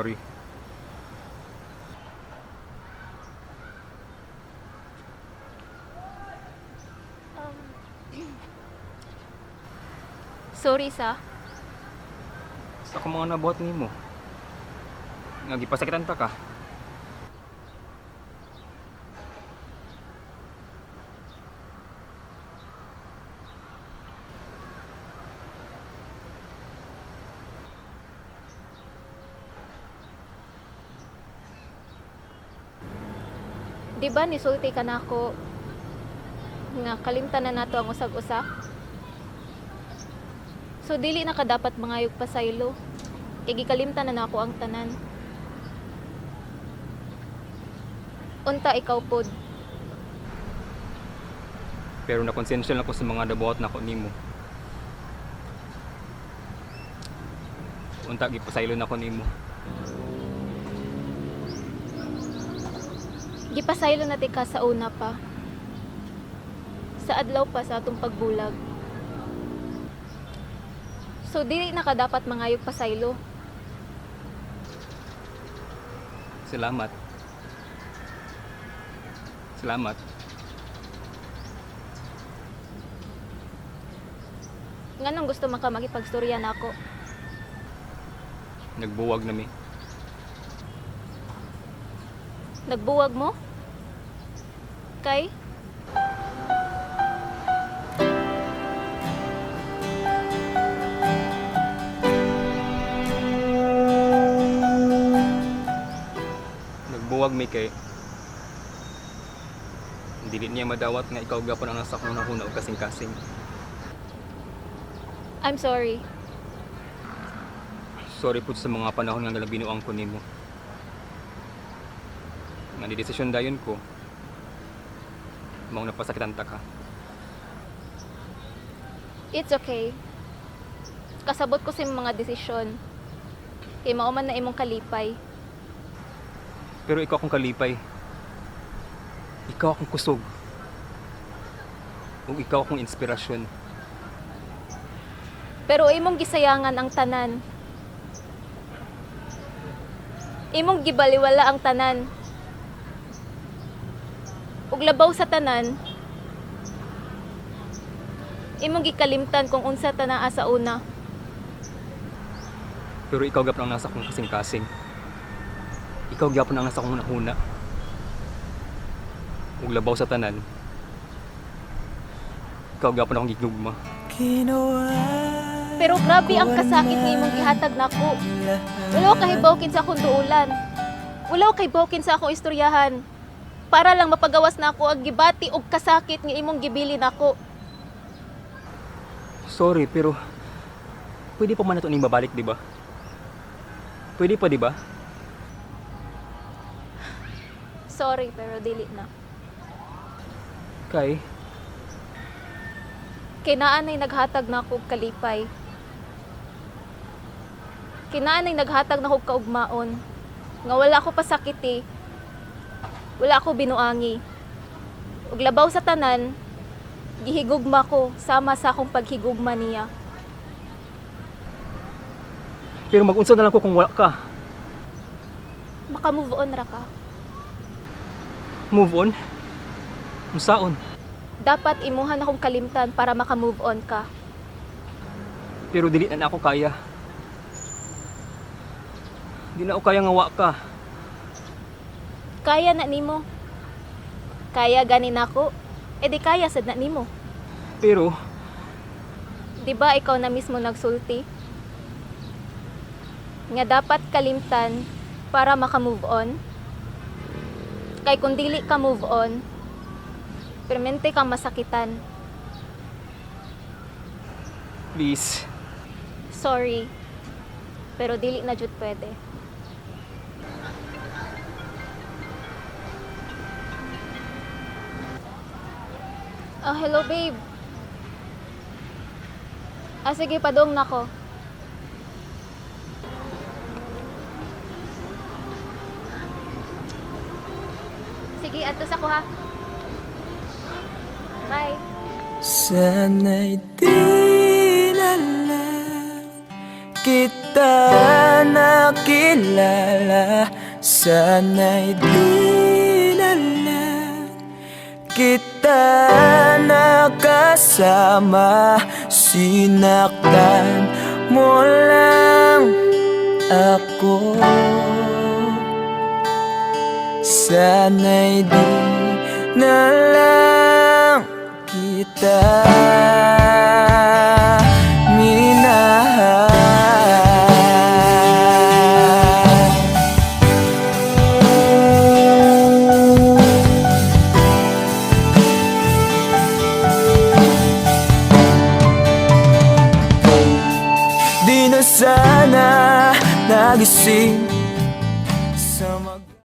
sorry. Um, sorry sa. Sa akong mga nabuhat nimo. Nga gipasakitan ta ka. Di ba nisulti ka na ako nga kalimtan na nato ang usag-usa? So dili na ka dapat mangayog pa saylo. Kay gikalimtan na nako ang tanan. Unta ikaw pod. Pero nakonsensya lang ko sa mga nabuhat nako nimo. Unta gipasaylo na ko nimo. Gipasaylo na ti ka sa una pa. Sa adlaw pa sa atong pagbulag. So dili na ka dapat mangayog pa saylo. Salamat. Salamat. Nganong gusto man ka makipagstorya nako? Nagbuwag na mi. Nagbuwag mo? Kay? Nagbuwag mi kay dili niya madawat nga ikaw gapon ang nasa akong nahuna og kasing-kasing. I'm sorry. Sorry po sa mga panahon nga binuang ko nimo. Nga ni desisyon dayon ko. Mao napasakitan ta ka. It's okay. Kasabot ko sa imong mga desisyon. Kay mao man na imong kalipay. Pero ikaw akong kalipay. Ikaw akong kusog. Ug ikaw akong inspirasyon. Pero imong gisayangan ang tanan. Imong gibaliwala ang tanan. Ug labaw sa tanan, imong gikalimtan kung unsa ta naa sa una. Pero ikaw gapon ang nasa akong kasing-kasing. Ikaw gyapon ang nasa akong nahuna. Ug labaw sa tanan, ikaw gyapon akong gigugma. Pero grabe ang kasakit nga imong gihatag nako. Wala kay bawkin sa akong duulan. Wala kay bawkin sa akong istoryahan. Para lang mapagawas na ako ang gibati og kasakit nga imong gibili nako. Sorry, pero pwede pa man nato ning babalik, di ba? Pwede pa, di ba? Sorry, pero dili na. Kay, Kinaanay naghatag na ako og kalipay. Kinaanay naghatag na ako og kaugmaon. Nga wala ako pasakiti. Wala ako binuangi. Ug labaw sa tanan, gihigugma ko sama sa akong paghigugma niya. pero mag-unsa na lang ko kung wala ka. Maka-move on ra ka. Move on? Unsaon? Dapat imuhan akong kalimtan para maka-move on ka. Pero dili na ako kaya. Di na ako kaya nga wa ka. Kaya na nimo. Kaya ganin ako. E di kaya sad na nimo. Pero, Di ba ikaw na mismo nagsulti? Nga dapat kalimtan para maka-move on. Kay kung dili ka move on, permente kang masakitan. please. Sorry. Pero dili na jud pwede. Hello babe. Sige, padong nako. Sige, atos ako ha. Bye. Sana'y di na lang kita nakita. kilala, sana'y di na lang kita nakasama. Sinaktan mo lang ako, sana'y di na lang kita minahal. Di na sana nagising